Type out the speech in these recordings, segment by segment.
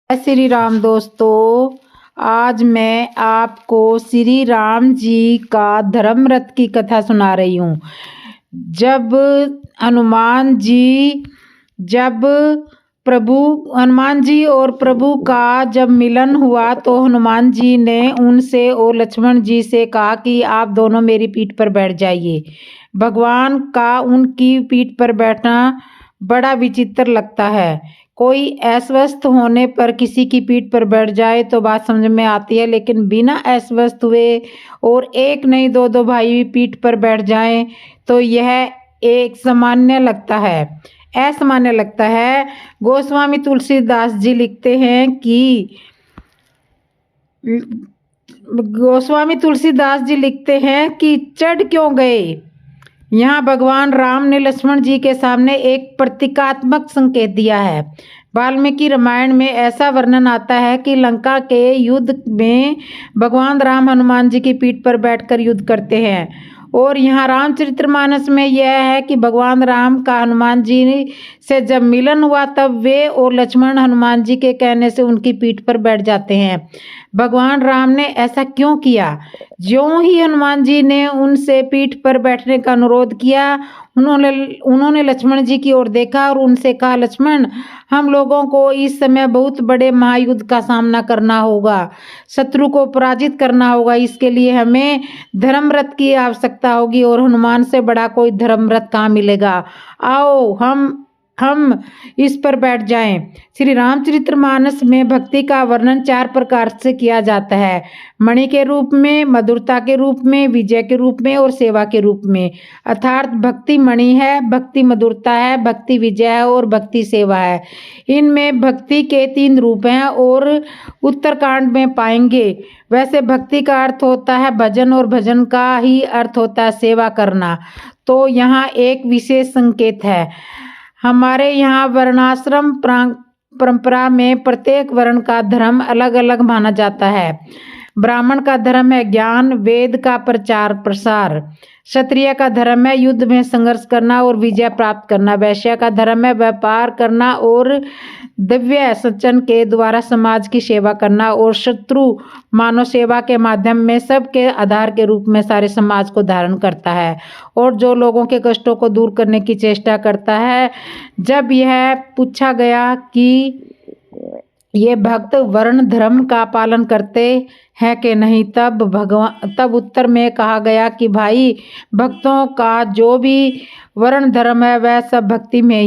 श्री राम दोस्तों, आज मैं आपको श्री राम जी का धर्म रथ की कथा सुना रही हूँ। जब हनुमान जी और प्रभु का जब मिलन हुआ तो हनुमान जी ने उनसे और लक्ष्मण जी से कहा कि आप दोनों मेरी पीठ पर बैठ जाइए। भगवान का उनकी पीठ पर बैठना बड़ा विचित्र लगता है। कोई अस्वस्थ होने पर किसी की पीठ पर बैठ जाए तो बात समझ में आती है, लेकिन बिना अस्वस्थ हुए और एक नहीं दो भाई पीठ पर बैठ जाएं तो यह एक असामान्य लगता है। गोस्वामी तुलसीदास जी लिखते हैं कि चढ़ क्यों गए। यहाँ भगवान राम ने लक्ष्मण जी के सामने एक प्रतीकात्मक संकेत दिया है। वाल्मीकि रामायण में ऐसा वर्णन आता है कि लंका के युद्ध में भगवान राम हनुमान जी की पीठ पर बैठकर युद्ध करते हैं, और यहाँ रामचरितमानस में यह है कि भगवान राम का हनुमान जी से जब मिलन हुआ तब वे और लक्ष्मण हनुमान जी के कहने से उनकी पीठ पर बैठ जाते हैं। भगवान राम ने ऐसा क्यों किया? ज्यों ही हनुमान जी ने उनसे पीठ पर बैठने का अनुरोध किया, उन्होंने लक्ष्मण जी की ओर देखा और उनसे कहा, लक्ष्मण, हम लोगों को इस समय बहुत बड़े महायुद्ध का सामना करना होगा, शत्रु को पराजित करना होगा। इसके लिए हमें धर्मरथ की आवश्यकता होगी और हनुमान से बड़ा कोई धर्मरथ कहाँ मिलेगा। आओ हम इस पर बैठ जाएं। श्री रामचरितमानस में भक्ति का वर्णन 4 प्रकार से किया जाता है: मणि के रूप में, मधुरता के रूप में, विजय के रूप में और सेवा के रूप में। अर्थात भक्ति मणि है, भक्ति मधुरता है, भक्ति विजय है और भक्ति सेवा है। इनमें भक्ति के 3 रूप हैं और उत्तरकांड में पाएंगे। वैसे भक्ति का अर्थ होता है भजन और भजन का ही अर्थ होता है सेवा करना। तो यहाँ एक विशेष संकेत है। हमारे यहाँ वर्णाश्रम परंपरा में प्रत्येक वर्ण का धर्म अलग अलग माना जाता है। ब्राह्मण का धर्म है ज्ञान, वेद का प्रचार प्रसार। क्षत्रिय का धर्म है युद्ध में संघर्ष करना और विजय प्राप्त करना। वैश्य का धर्म है व्यापार करना और दिव्य सज्जन के द्वारा समाज की सेवा करना। और शत्रु मानव सेवा के माध्यम में सबके आधार के रूप में सारे समाज को धारण करता है और जो लोगों के कष्टों को दूर करने की चेष्टा करता है। जब यह पूछा गया कि ये भक्त वर्ण धर्म का पालन करते हैं कि नहीं, तब उत्तर में कहा गया कि भाई, भक्तों का जो भी वर्ण धर्म है वह सब भक्ति में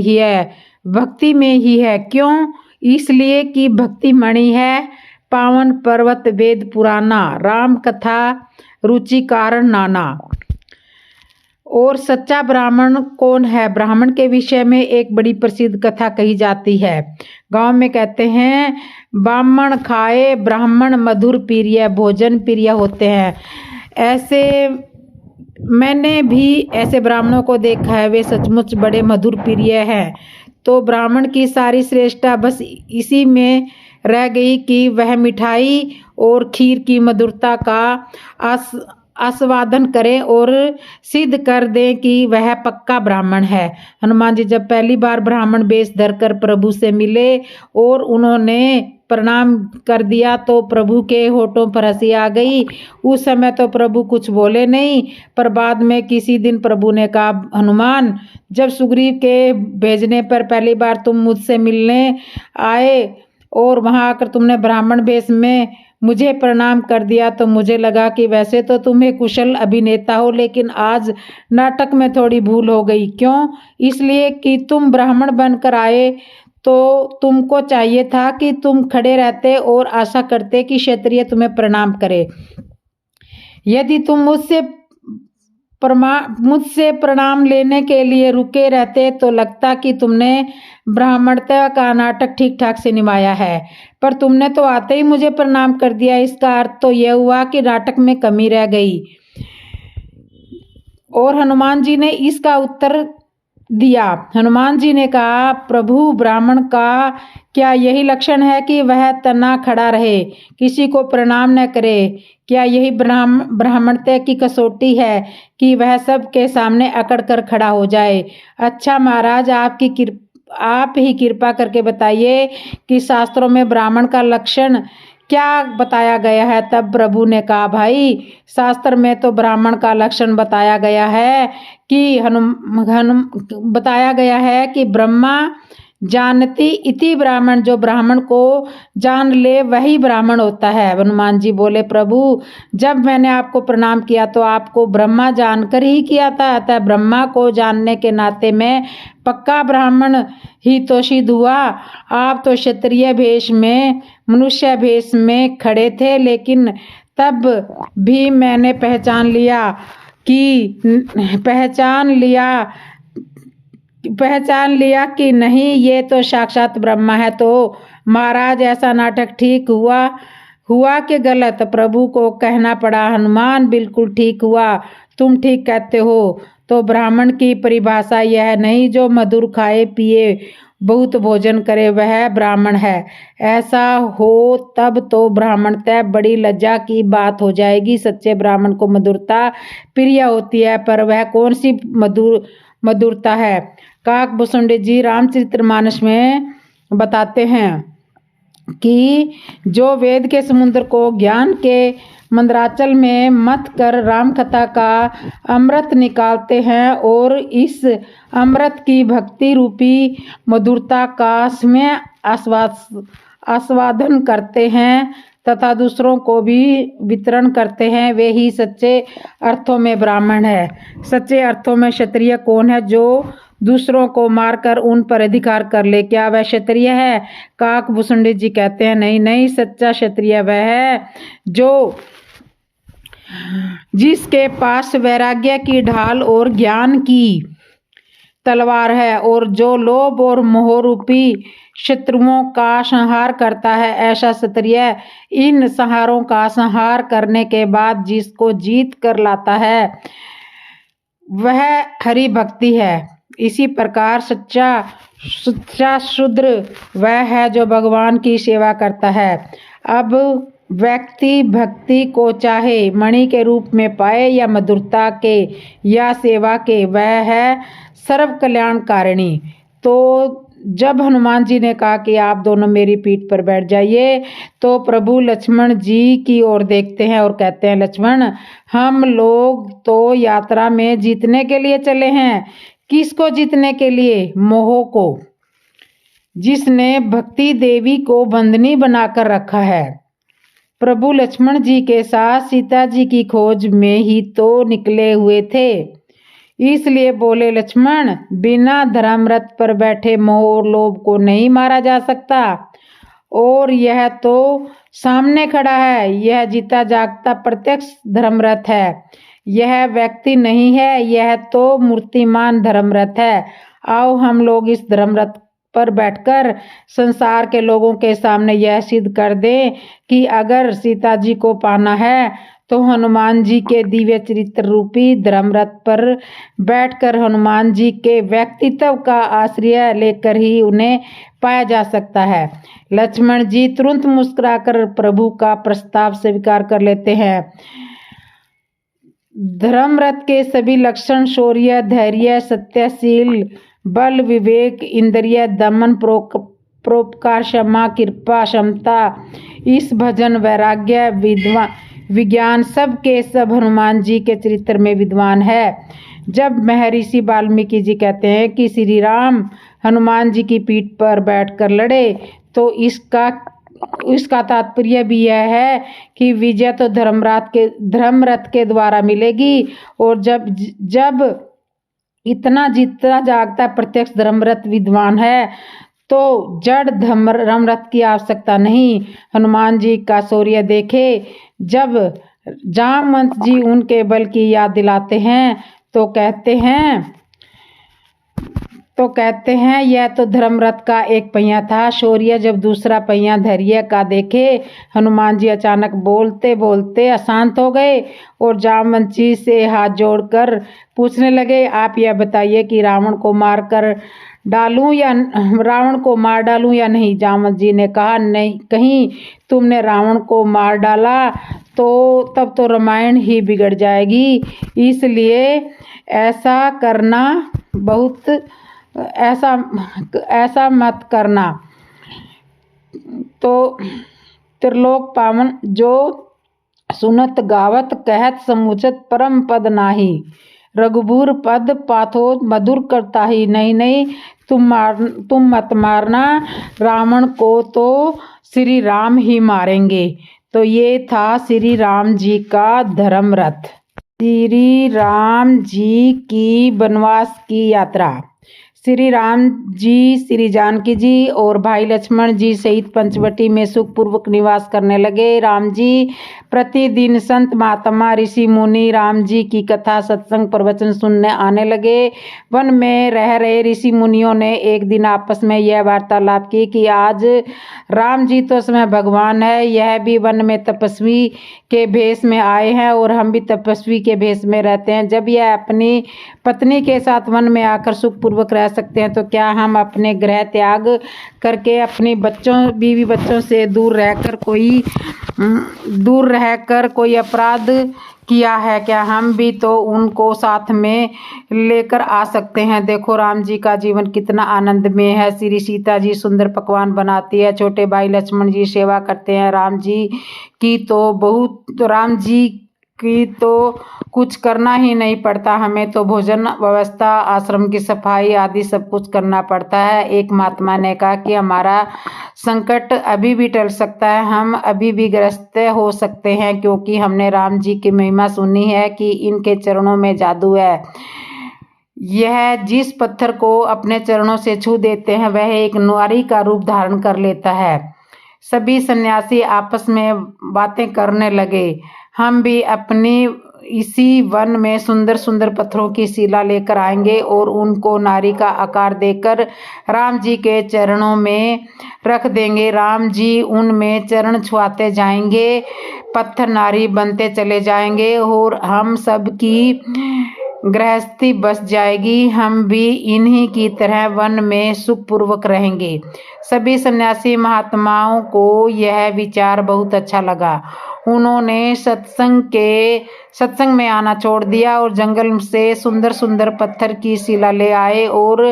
ही है। क्यों? इसलिए कि भक्ति मणि है, पावन पर्वत वेद पुराना, राम कथा रुचि कारण नाना। और सच्चा ब्राह्मण कौन है? ब्राह्मण के विषय में एक बड़ी प्रसिद्ध कथा कही जाती है। गांव में कहते हैं, ब्राह्मण खाए ब्राह्मण मधुर प्रिय, भोजन प्रिय होते हैं। ऐसे मैंने भी ऐसे ब्राह्मणों को देखा है, वे सचमुच बड़े मधुर प्रिय हैं। तो ब्राह्मण की सारी श्रेष्ठता बस इसी में रह गई कि वह मिठाई और खीर की मधुरता का आस्वादन करें और सिद्ध कर दें कि वह पक्का ब्राह्मण है। हनुमान जी जब पहली बार ब्राह्मण वेश धरकर प्रभु से मिले और उन्होंने प्रणाम कर दिया तो प्रभु के होठों पर हंसी आ गई। उस समय तो प्रभु कुछ बोले नहीं, पर बाद में किसी दिन प्रभु ने कहा, हनुमान, जब सुग्रीव के भेजने पर पहली बार तुम मुझसे मिलने आए और वहां आकर तुमने ब्राह्मण वेश में मुझे प्रणाम कर दिया तो मुझे लगा कि वैसे तो तुम्हें कुशल अभिनेता हो, लेकिन आज नाटक में थोड़ी भूल हो गई। क्यों? इसलिए कि तुम ब्राह्मण बनकर आए तो तुमको चाहिए था कि तुम खड़े रहते और आशा करते कि क्षत्रिय तुम्हें प्रणाम करे। यदि तुम मुझसे प्रणाम लेने के लिए रुके रहते तो लगता कि तुमने ब्राह्मणता का नाटक ठीक ठाक से निभाया है, पर तुमने तो आते ही मुझे प्रणाम कर दिया। इसका अर्थ तो यह हुआ कि नाटक में कमी रह गई। और हनुमान जी ने इसका उत्तर दिया। हनुमान जी ने कहा, प्रभु, ब्राह्मण का क्या यही लक्षण है कि वह तना खड़ा रहे, किसी को प्रणाम न करे? क्या यही ब्राह्मणता की कसौटी है कि वह सबके सामने अकड़ कर खड़ा हो जाए? अच्छा महाराज, आप ही कृपा करके बताइए कि शास्त्रों में ब्राह्मण का लक्षण क्या बताया गया है। तब प्रभु ने कहा, भाई शास्त्र में तो ब्राह्मण का लक्षण बताया गया है कि बताया गया है कि ब्रह्मा जानती इति ब्राह्मण, जो ब्राह्मण को जान ले वही ब्राह्मण होता है। हनुमान जी बोले, प्रभु जब मैंने आपको प्रणाम किया तो आपको ब्रह्मा जानकर ही किया था, अतः ब्रह्मा को जानने के नाते मैं पक्का ब्राह्मण ही तो सिद्ध हुआ। आप तो क्षत्रिय भेष में मनुष्य भेष में खड़े थे, लेकिन तब भी मैंने पहचान लिया कि नहीं, ये तो साक्षात ब्रह्मा है। तो महाराज ऐसा नाटक ठीक हुआ कि गलत? प्रभु को कहना पड़ा, हनुमान बिल्कुल ठीक हुआ, तुम ठीक कहते हो। तो ब्राह्मण की परिभाषा यह नहीं जो मधुर खाए पिए बहुत भोजन करे वह ब्राह्मण है। ऐसा हो तब तो ब्राह्मणतः बड़ी लज्जा की बात हो जाएगी। सच्चे ब्राह्मण को मधुरता प्रिय होती है, पर वह कौन सी मधुरता है? काकभूषुंड जी रामचरितमानस में बताते हैं कि जो वेद के समुद्र को ज्ञान के मंदराचल में मथ कर राम कथा का अमृत निकालते हैं और इस अमृत की भक्ति रूपी मधुरता का समय आस्वादन करते हैं तथा दूसरों को भी वितरण करते हैं, वे ही सच्चे अर्थों में ब्राह्मण है। सच्चे अर्थों में क्षत्रिय कौन है? जो दूसरों को मारकर उन पर अधिकार कर ले, क्या वह क्षत्रिय है? काकभूषुंड जी कहते हैं, नहीं, सच्चा क्षत्रिय वह है जिसके पास वैराग्य की ढाल और ज्ञान की तलवार है और जो लोभ और मोह रूपी शत्रुओं का संहार करता है। ऐसा क्षत्रिय इन संहारों का संहार करने के बाद जिसको जीत कर लाता है वह हरि भक्ति है। इसी प्रकार सच्चा शूद्र वह है जो भगवान की सेवा करता है। अब व्यक्ति भक्ति को चाहे मणि के रूप में पाए या मधुरता के या सेवा के, वह है सर्व कल्याणकारिणी। तो जब हनुमान जी ने कहा कि आप दोनों मेरी पीठ पर बैठ जाइए, तो प्रभु लक्ष्मण जी की ओर देखते हैं और कहते हैं, लक्ष्मण हम लोग तो यात्रा में जीतने के लिए चले हैं। किसको जीतने के लिए? मोह को, जिसने भक्ति देवी को बंधनी बनाकर रखा है। प्रभु लक्ष्मण जी के साथ सीता जी की खोज में ही तो निकले हुए थे, इसलिए बोले, लक्ष्मण बिना धर्मरथ पर बैठे मोह और लोभ को नहीं मारा जा सकता, और यह तो सामने खड़ा है, यह जीता जागता प्रत्यक्ष धर्मरथ है। यह व्यक्ति नहीं है, यह तो मूर्तिमान धर्मरथ है। आओ हम लोग इस धर्मरथ पर बैठकर संसार के लोगों के सामने यह सिद्ध कर दें कि अगर सीता जी को पाना है तो हनुमान जी के दिव्य चरित्र रूपी धर्मरथ पर बैठकर हनुमान जी के व्यक्तित्व का आश्रय लेकर ही उन्हें पाया जा सकता है। लक्ष्मण जी तुरंत मुस्कुराकर प्रभु का प्रस्ताव स्वीकार कर लेते हैं। धर्मरथ के सभी लक्षण शौर्य, धैर्य, सत्यशील, बल, विवेक, इंद्रिय दमन, परोपकार, क्षमा, कृपा, क्षमता, इस भजन, वैराग्य, विज्ञान सब के सब हनुमान जी के चरित्र में विद्वान है। जब महर्षि वाल्मीकि जी कहते हैं कि श्री राम हनुमान जी की पीठ पर बैठकर लड़े, तो इसका तात्पर्य भी यह है कि विजय तो धर्मरथ के द्वारा मिलेगी, और जब इतना जीता जागता प्रत्यक्ष धर्मरथ विद्वान है तो जड़ धर्मरथ की आवश्यकता नहीं। हनुमान जी का शौर्य देखे जब जामवंत जी उनके बल की याद दिलाते हैं तो कहते हैं यह तो धर्मरथ का एक पहिया था। शौर्य जब दूसरा पहिया धैर्य का देखे, हनुमान जी अचानक बोलते बोलते अशांत हो गए और जामवंत जी से हाथ जोड़कर पूछने लगे, आप यह बताइए कि रावण को मार डालूं या नहीं। जामवंत जी ने कहा, नहीं, कहीं तुमने रावण को मार डाला तो तब तो रामायण ही बिगड़ जाएगी, इसलिए ऐसा करना बहुत ऐसा ऐसा मत करना। तो त्रिलोक पावन जो सुनत गावत कहत समुचत परम पद नाही। रघुबूर पद पाथो मधुर करता ही। नहीं नहीं, तुम मत मारना, रावण को तो श्री राम ही मारेंगे। तो ये था श्री राम जी का धर्म रथ, श्री राम जी की वनवास की यात्रा। श्री राम जी, श्री जानकी जी और भाई लक्ष्मण जी सहित पंचवटी में सुखपूर्वक निवास करने लगे। राम जी प्रतिदिन संत महात्मा ऋषि मुनि राम जी की कथा सत्संग प्रवचन सुनने आने लगे। वन में रह रहे ऋषि मुनियों ने एक दिन आपस में यह वार्तालाप की कि आज राम जी तो स्वयं भगवान है, यह भी वन में तपस्वी के भेष में आए हैं और हम भी तपस्वी के भेष में रहते हैं। जब यह अपनी पत्नी के साथ वन में आकर सुखपूर्वक रह सकते हैं तो क्या हम अपने गृह त्याग करके अपने बीवी बच्चों से दूर रहकर कोई अपराध किया है क्या? हम भी तो उनको साथ में लेकर आ सकते हैं। देखो राम जी का जीवन कितना आनंदमय है। श्री सीता जी सुंदर पकवान बनाती है, छोटे भाई लक्ष्मण जी सेवा करते हैं। राम जी की तो कुछ करना ही नहीं पड़ता, हमें तो भोजन व्यवस्था, आश्रम की सफाई आदि सब कुछ करना पड़ता है। एक महात्मा ने कहा कि हमारा संकट अभी भी टल सकता है, हम अभी भी ग्रस्त हो सकते हैं, क्योंकि हमने राम जी की महिमा सुनी है कि इनके चरणों में जादू है। यह जिस पत्थर को अपने चरणों से छू देते हैं वह एक नारी का रूप धारण कर लेता है। सभी सन्यासी आपस में बातें करने लगे। हम भी अपनी इसी वन में सुंदर सुंदर पत्थरों की शिला लेकर आएंगे और उनको नारी का आकार देकर राम जी के चरणों में रख देंगे। राम जी उनमें चरण छुआते जाएंगे, पत्थर नारी बनते चले जाएंगे और हम सब की गृहस्थी बस जाएगी। हम भी इन्हीं की तरह वन में सुखपूर्वक रहेंगे। सभी सन्यासी महात्माओं को यह विचार बहुत अच्छा लगा। उन्होंने सत्संग में आना छोड़ दिया और जंगल से सुंदर सुंदर पत्थर की शिला ले आए और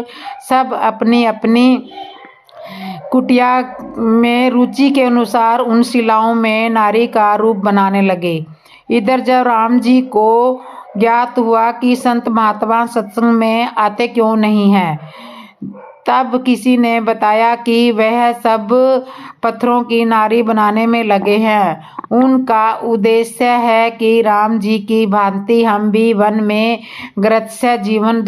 सब अपनी अपनी कुटिया में रुचि के अनुसार उन शिलाओं में नारी का रूप बनाने लगे। इधर जब राम जी को ज्ञात हुआ कि संत महात्मा सत्संग में आते क्यों नहीं हैं, तब किसी ने बताया कि वह सब पत्थरों की नारी बनाने में लगे हैं। उनका उद्देश्य है कि राम जी की भांति हम भी वन में गृहस्थ जीवन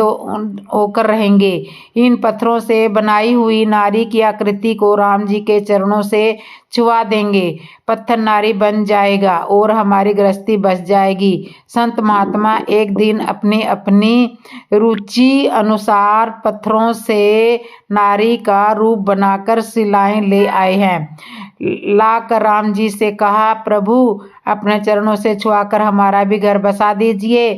होकर रहेंगे। इन पत्थरों से बनाई हुई नारी की आकृति को राम जी के चरणों से छुआ देंगे, पत्थर नारी बन जाएगा और हमारी गृहस्थी बस जाएगी। संत महात्मा एक दिन अपनी अपनी रुचि अनुसार पत्थरों से नारी का रूप बनाकर शिलाएं ले आए हैं। लाकर राम जी से कहा, प्रभु अपने चरणों से छुआकर हमारा भी घर बसा दीजिए,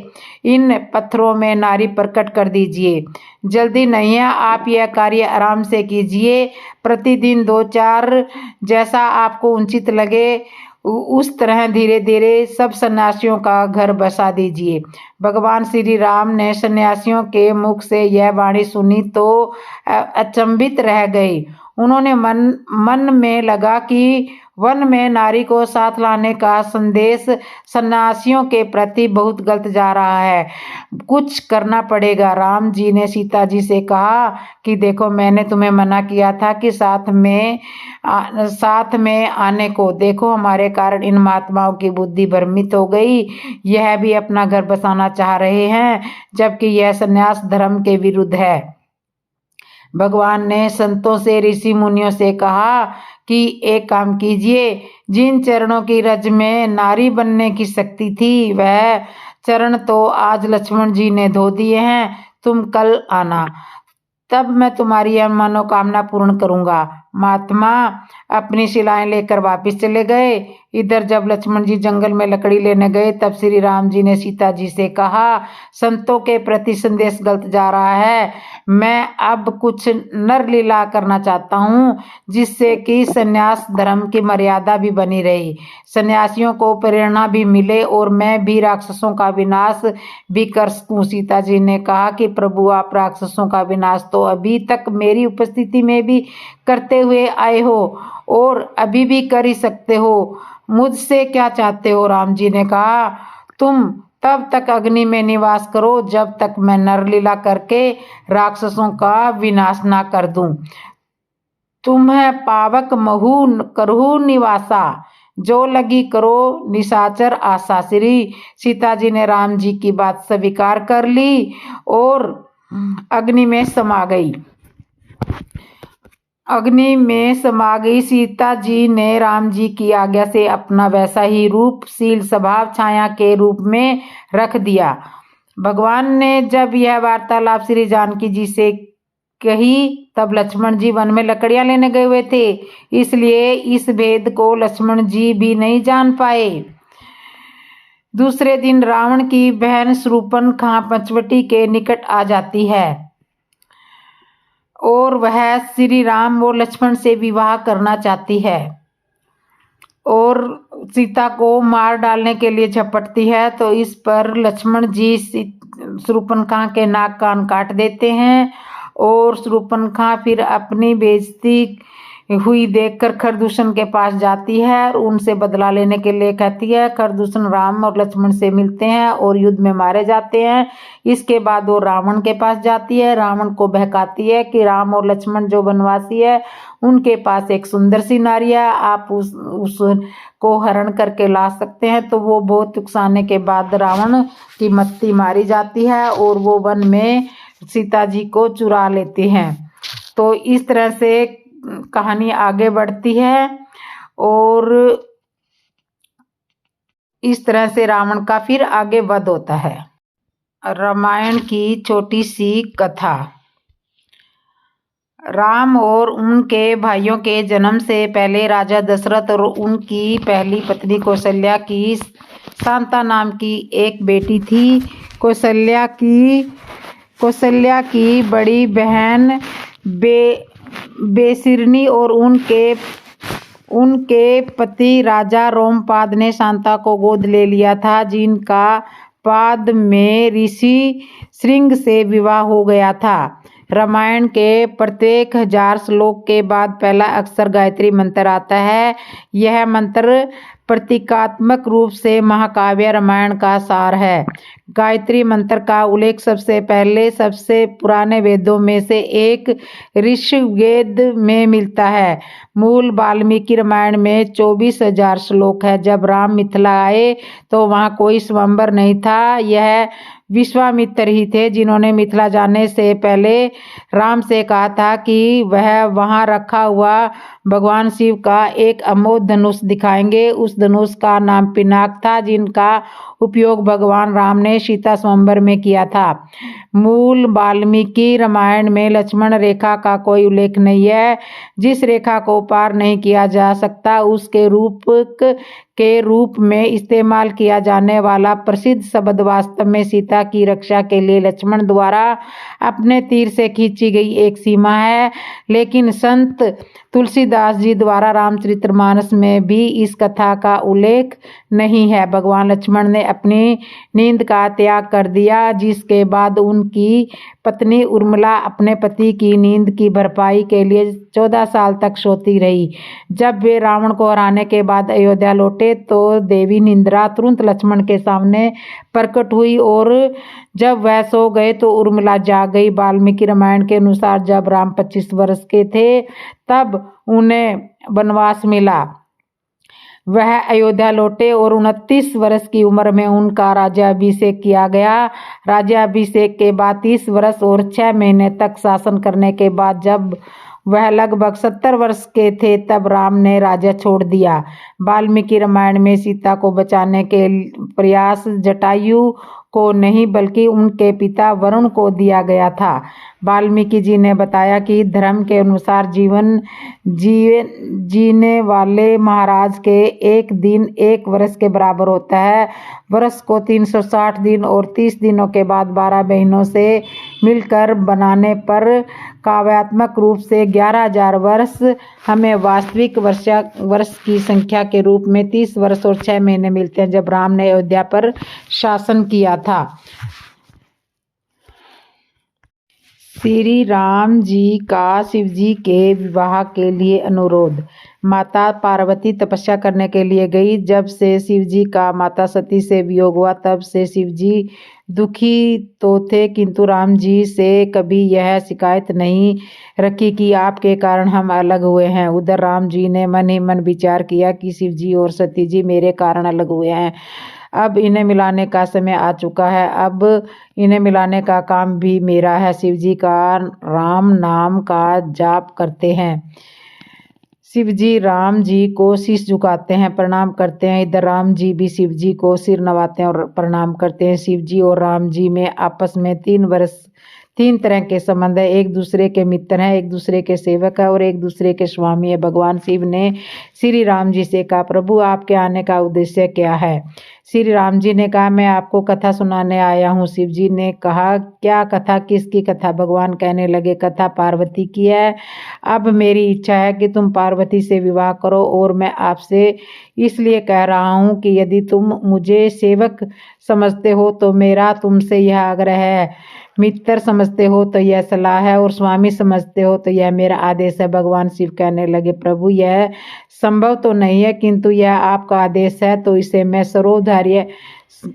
इन पत्थरों में नारी प्रकट कर दीजिए। जल्दी नहीं है, आप यह कार्य आराम से कीजिए। प्रतिदिन 2-4 जैसा आपको उचित लगे उस तरह धीरे धीरे सब सन्यासियों का घर बसा दीजिए। भगवान श्री राम ने सन्यासियों के मुख से यह वाणी सुनी तो अचंभित रह गए। उन्होंने मन में लगा कि वन में नारी को साथ लाने का संदेश सन्यासियों के प्रति बहुत गलत जा रहा है, कुछ करना पड़ेगा। राम जी ने सीता जी से कहा कि देखो, मैंने तुम्हें मना किया था कि साथ में आने को। देखो, हमारे कारण इन महात्माओं की बुद्धि भ्रमित हो गई, यह भी अपना घर बसाना चाह रहे हैं, जबकि यह संन्यास धर्म के विरुद्ध है। भगवान ने संतों से, ऋषि मुनियों से कहा कि एक काम कीजिए, जिन चरणों की रज में नारी बनने की शक्ति थी वह चरण तो आज लक्ष्मण जी ने धो दिए हैं, तुम कल आना, तब मैं तुम्हारी यह मनोकामना पूर्ण करूंगा। महात्मा अपनी शिलाएं लेकर वापस चले गए। इधर जब लक्ष्मण जी जंगल में लकड़ी लेने गए तब श्री राम जी ने सीता जी से कहा, संतों के प्रति संदेश गलत जा रहा है। मैं अब कुछ नर लीला करना चाहता हूँ जिससे कि संन्यास धर्म की मर्यादा भी बनी रही, सन्यासियों को प्रेरणा भी मिले और मैं भी राक्षसों का विनाश भी कर सकूं। सीता जी ने कहा कि प्रभु, आप राक्षसों का विनाश तो अभी तक मेरी उपस्थिति में भी करते हुए आए हो और अभी भी कर ही सकते हो, मुझसे क्या चाहते हो? राम जी ने कहा, तुम तब तक अग्नि में निवास करो जब तक मैं नरलीला करके राक्षसों का विनाश ना कर दूं। तुम्हें पावक महू करहु निवासा, जो लगी करो निशाचर आशा। श्री सीता जी ने राम जी की बात स्वीकार कर ली और अग्नि में समा गई। सीता जी ने राम जी की आज्ञा से अपना वैसा ही रूपशील स्वभाव छाया के रूप में रख दिया। भगवान ने जब यह वार्तालाप श्री जानकी जी से कही तब लक्ष्मण जी वन में लकड़ियां लेने गए हुए थे, इसलिए इस भेद को लक्ष्मण जी भी नहीं जान पाए। दूसरे दिन रावण की बहन शूर्पणखा पंचवटी के निकट आ जाती है और वह श्री राम और लक्ष्मण से विवाह करना चाहती है और सीता को मार डालने के लिए झपटती है। तो इस पर लक्ष्मण जी शूर्पणखा के नाक कान काट देते हैं और शूर्पणखा फिर अपनी बेइज्जती हुई देखकर खरदूषण के पास जाती है और उनसे बदला लेने के लिए कहती है। खरदूषण राम और लक्ष्मण से मिलते हैं और युद्ध में मारे जाते हैं। इसके बाद वो रावण के पास जाती है, रावण को बहकाती है कि राम और लक्ष्मण जो वनवासी है उनके पास एक सुंदर सी नारी है, आप उसको हरण करके ला सकते हैं। तो वो बहुत उकसाने के बाद रावण की मत्ती मारी जाती है और वो वन में सीता जी को चुरा लेते हैं। तो इस तरह से कहानी आगे बढ़ती है और इस तरह से रावण का फिर आगे वध होता है। रामायण की छोटी सी कथा। राम और उनके भाइयों के जन्म से पहले राजा दशरथ और उनकी पहली पत्नी कौशल्या की शांता नाम की एक बेटी थी। कौशल्या की बड़ी बहन बेसिरनी और उनके पति राजा रोमपाद ने शांता को गोद ले लिया था, जिनका बाद में ऋषि श्रृंग से विवाह हो गया था। रामायण के प्रत्येक 1000 श्लोक के बाद पहला अक्षर गायत्री मंत्र आता है। यह मंत्र प्रतीकात्मक रूप से महाकाव्य रामायण का सार है। गायत्री मंत्र का उल्लेख सबसे पहले सबसे पुराने वेदों में से एक ऋग्वेद में मिलता है। मूल वाल्मीकि रामायण में 24,000 श्लोक है। जब राम मिथिला आए तो वहाँ कोई स्वयंवर नहीं था, यह विश्वामित्र ही थे जिन्होंने मिथिला जाने से पहले राम से कहा था कि वह वहां रखा हुआ भगवान शिव का एक अमोघ धनुष दिखाएंगे। उस धनुष का नाम पिनाक था, जिनका उपयोग भगवान राम ने सीता स्वयंवर में किया था। मूल वाल्मीकि रामायण में लक्ष्मण रेखा का कोई उल्लेख नहीं है। जिस रेखा को पार नहीं किया जा सकता उसके रूप में इस्तेमाल किया जाने वाला प्रसिद्ध शब्द वास्तव में सीता की रक्षा के लिए लक्ष्मण द्वारा अपने तीर से खींची गई एक सीमा है। लेकिन संत तुलसीदास जी द्वारा रामचरितमानस में भी इस कथा का उल्लेख नहीं है। भगवान लक्ष्मण ने अपनी नींद का त्याग कर दिया, जिसके बाद उनकी पत्नी उर्मिला अपने पति की नींद की भरपाई के लिए 14 साल तक सोती रही। जब वे रावण को हराने के बाद अयोध्या लौटे तो देवी निंद्रा तुरंत लक्ष्मण के सामने प्रकट हुई और जब वह सो गए तो उर्मिला जाग गई। वाल्मीकि रामायण के अनुसार जब राम 25 वर्ष के थे तब उन्हें वनवास मिला। वह अयोध्या लौटे और 29 वर्ष की उम्र में उनका राज्याभिषेक किया गया। राज्याभिषेक के बाद 30 वर्ष और 6 महीने तक शासन करने के बाद जब वह लगभग 70 वर्ष के थे तब राम ने राज्य छोड़ दिया। वाल्मीकि रामायण में सीता को बचाने के प्रयास जटायु को नहीं बल्कि उनके पिता वरुण को दिया गया था। वाल्मीकि जी ने बताया कि धर्म के अनुसार जीवन जीने वाले महाराज के एक दिन 1 वर्ष के बराबर होता है। वर्ष को 360 दिन और 30 दिनों के बाद 12 महीनों से मिलकर बनाने पर काव्यात्मक रूप से 11,000 वर्ष हमें वास्तविक वर्ष की संख्या के रूप में 30 वर्ष और 6 महीने मिलते हैं, जब राम ने अयोध्या पर शासन किया था। श्री राम जी का शिव जी के विवाह के लिए अनुरोध। माता पार्वती तपस्या करने के लिए गई। जब से शिव जी का माता सती से वियोग हुआ तब से शिव जी दुखी तो थे, किंतु राम जी से कभी यह शिकायत नहीं रखी कि आपके कारण हम अलग हुए हैं। उधर राम जी ने मन ही मन विचार किया कि शिव जी और सती जी मेरे कारण अलग हुए हैं, अब इन्हें मिलाने का समय आ चुका है। अब इन्हें मिलाने का काम भी मेरा है। शिव जी का राम नाम का जाप करते हैं। शिव जी राम जी को शीश झुकाते हैं, प्रणाम करते हैं। इधर राम जी भी शिव जी को सिर नवाते हैं और प्रणाम करते हैं। शिव जी और राम जी में आपस में 3 तरह के संबंध है। एक दूसरे के मित्र हैं, एक दूसरे के सेवक है और एक दूसरे के स्वामी है। भगवान शिव ने श्री राम जी से कहा, प्रभु आपके आने का उद्देश्य क्या है? श्री राम जी ने कहा, मैं आपको कथा सुनाने आया हूँ। शिव जी ने कहा, क्या कथा? किसकी कथा? भगवान कहने लगे, कथा पार्वती की है। अब मेरी इच्छा है कि तुम पार्वती से विवाह करो, और मैं आपसे इसलिए कह रहा हूँ कि यदि तुम मुझे सेवक समझते हो तो मेरा तुमसे यह आग्रह है, मित्र समझते हो तो यह सलाह है, और स्वामी समझते हो तो यह मेरा आदेश है। भगवान शिव कहने लगे, प्रभु यह संभव तो नहीं है, किंतु यह आपका आदेश है तो इसे मैं सर्वधार्य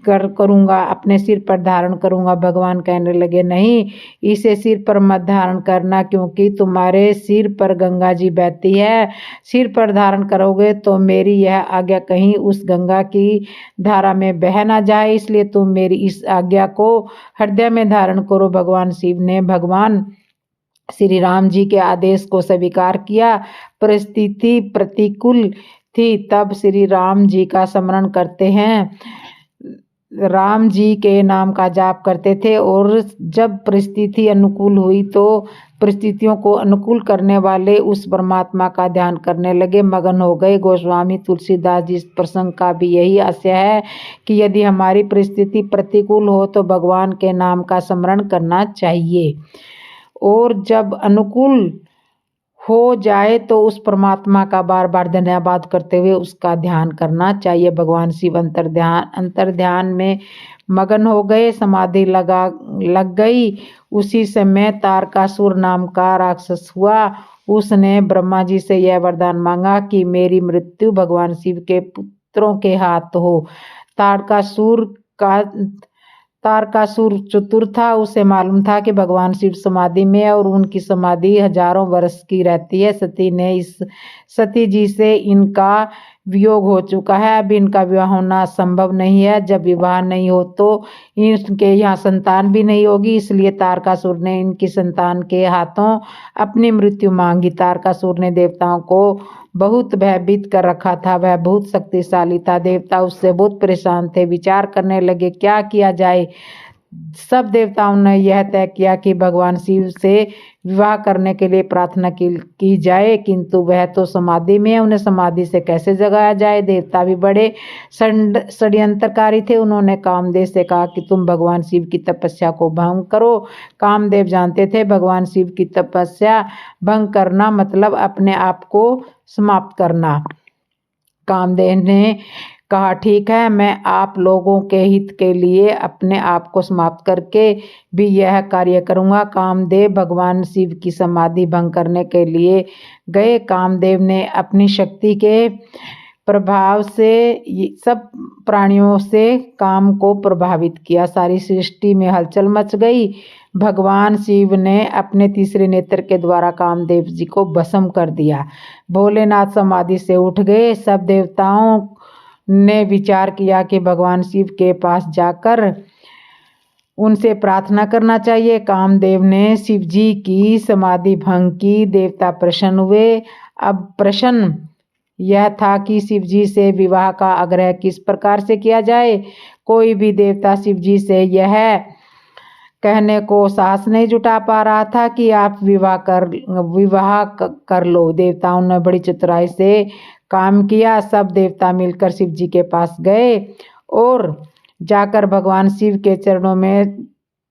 करूँगा, अपने सिर पर धारण करूँगा। भगवान कहने लगे, नहीं, इसे सिर पर मत धारण करना, क्योंकि तुम्हारे सिर पर गंगा जी बहती है। सिर पर धारण करोगे तो मेरी यह आज्ञा कहीं उस गंगा की धारा में बह ना जाए, इसलिए तुम मेरी इस आज्ञा को हृदय में धारण करो। भगवान शिव ने भगवान श्री राम जी के आदेश को स्वीकार किया। परिस्थिति प्रतिकूल थी, तब श्री राम जी का स्मरण करते हैं, राम जी के नाम का जाप करते थे, और जब परिस्थिति अनुकूल हुई तो परिस्थितियों को अनुकूल करने वाले उस परमात्मा का ध्यान करने लगे, मगन हो गए। गोस्वामी तुलसीदास जी इस प्रसंग का भी यही आशय है कि यदि हमारी परिस्थिति प्रतिकूल हो तो भगवान के नाम का स्मरण करना चाहिए, और जब अनुकूल हो जाए तो उस परमात्मा का बार बार धन्यवाद करते हुए उसका ध्यान करना चाहिए। भगवान शिव अंतर ध्यान में मगन हो गए, समाधि लग गई। उसी समय तारकासुर नाम का राक्षस हुआ। उसने ब्रह्मा जी से यह वरदान मांगा कि मेरी मृत्यु भगवान शिव के पुत्रों के हाथ हो। तारकासुर चतुर था, उसे मालूम था कि भगवान शिव समाधि में है और उनकी समाधि हजारों वर्ष की रहती है। सती जी से इनका वियोग हो चुका है, अब इनका विवाह होना संभव नहीं है। जब विवाह नहीं हो तो इनके यहाँ संतान भी नहीं होगी, इसलिए तारकासुर ने इनकी संतान के हाथों अपनी मृत्यु मांगी। तारकासुर ने देवताओं को बहुत भयभीत कर रखा था, वह बहुत शक्तिशाली था। देवता उससे बहुत परेशान थे, विचार करने लगे क्या किया जाए। सब देवताओं ने यह तय किया कि भगवान शिव से विवाह करने के लिए प्रार्थना की जाए, किंतु वह तो समाधि में है, उन्हें समाधि से कैसे जगाया जाए। देवता भी बड़े षड्यंत्रकारी थे। उन्होंने कामदेव से कहा कि तुम भगवान शिव की तपस्या को भंग करो। कामदेव जानते थे भगवान शिव की तपस्या भंग करना मतलब अपने आप को समाप्त करना। कामदेव ने कहा, ठीक है, मैं आप लोगों के हित के लिए अपने आप को समाप्त करके भी यह कार्य करूँगा। कामदेव भगवान शिव की समाधि भंग करने के लिए गए। कामदेव ने अपनी शक्ति के प्रभाव से सब प्राणियों से काम को प्रभावित किया। सारी सृष्टि में हलचल मच गई। भगवान शिव ने अपने तीसरे नेत्र के द्वारा कामदेव जी को भस्म कर दिया। भोलेनाथ समाधि से उठ गए। सब देवताओं ने विचार किया कि भगवान शिव के पास जाकर उनसे प्रार्थना करना चाहिए। कामदेव ने शिव जी की समाधि भंग की। देवता प्रसन्न हुए। अब प्रश्न यह था कि शिव जी से विवाह का आग्रह किस प्रकार से किया जाए। कोई भी देवता शिव जी से यह कहने को साहस नहीं जुटा पा रहा था कि आप विवाह कर लो। देवताओं ने बड़ी चतुराई से काम किया। सब देवता मिलकर शिव जी के पास गए और जाकर भगवान शिव के चरणों में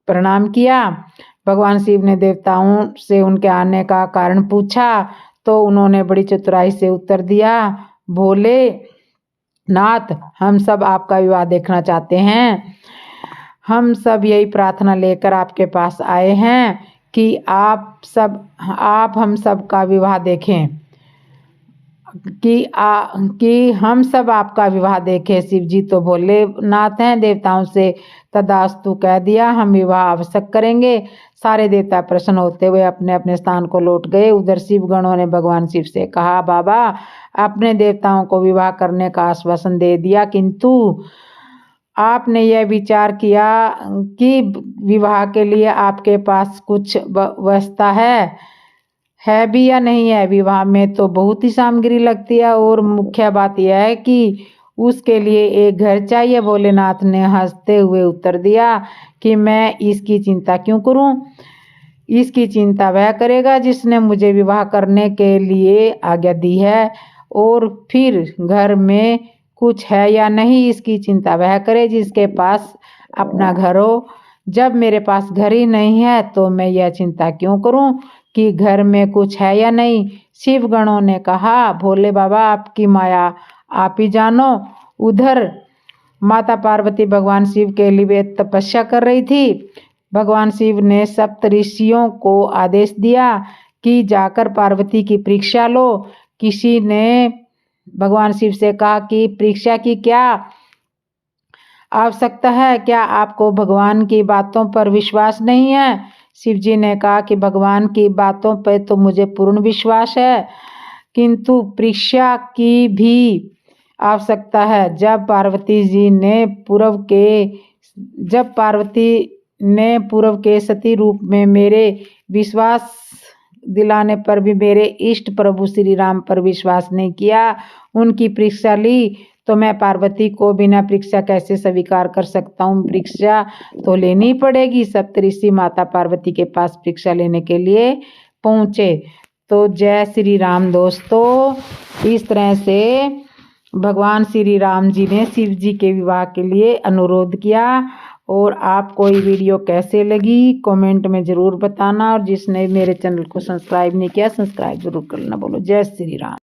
प्रणाम किया। भगवान शिव ने देवताओं से उनके आने का कारण पूछा तो उन्होंने बड़ी चतुराई से उत्तर दिया, भोले नाथ, हम सब आपका विवाह देखना चाहते हैं। हम सब यही प्रार्थना लेकर आपके पास आए हैं कि आप हम सब का विवाह देखें, कि हम सब आपका विवाह देखें। शिव जी तो भोलेनाथ हैं। देवताओं से तदास्तु कह दिया, हम विवाह आवश्यक करेंगे। सारे देवता प्रसन्न होते हुए अपने अपने स्थान को लौट गए। उधर शिव गणों ने भगवान शिव से कहा, बाबा, अपने देवताओं को विवाह करने का आश्वासन दे दिया, किंतु आपने यह विचार किया कि विवाह के लिए आपके पास कुछ व्यवस्था है भी या नहीं है। विवाह में तो बहुत ही सामग्री लगती है और मुख्य बात यह है कि उसके लिए एक घर चाहिए। भोलेनाथ ने हंसते हुए उत्तर दिया कि मैं इसकी चिंता क्यों करूं। इसकी चिंता वह करेगा जिसने मुझे विवाह करने के लिए आज्ञा दी है, और फिर घर में कुछ है या नहीं इसकी चिंता वह करे जिसके पास अपना घर हो। जब मेरे पास घर ही नहीं है तो मैं यह चिंता क्यों करूं कि घर में कुछ है या नहीं। शिव गणों ने कहा, भोले बाबा, आपकी माया आप ही जानो। उधर माता पार्वती भगवान शिव के लिए तपस्या कर रही थी। भगवान शिव ने सप्त ऋषियों को आदेश दिया कि जाकर पार्वती की परीक्षा लो। किसी ने भगवान शिव से कहा कि परीक्षा की क्या आवश्यकता है, क्या आपको भगवान की बातों पर विश्वास नहीं है। शिव जी ने कहा कि भगवान की बातों पर तो मुझे पूर्ण विश्वास है, किंतु परीक्षा की भी आवश्यकता है। जब पार्वती ने पूर्व के सती रूप में मेरे विश्वास दिलाने पर भी मेरे इष्ट प्रभु श्री राम पर विश्वास नहीं किया, उनकी परीक्षा ली, तो मैं पार्वती को बिना परीक्षा कैसे स्वीकार कर सकता हूँ। परीक्षा तो लेनी पड़ेगी। सप्तऋषि माता पार्वती के पास परीक्षा लेने के लिए पहुँचे। तो जय श्री राम दोस्तों। इस तरह से भगवान श्री राम जी ने शिव जी के विवाह के लिए अनुरोध किया। और आपको ये वीडियो कैसे लगी कमेंट में ज़रूर बताना, और जिसने मेरे चैनल को सब्सक्राइब नहीं किया सब्सक्राइब जरूर करना। बोलो जय श्री राम।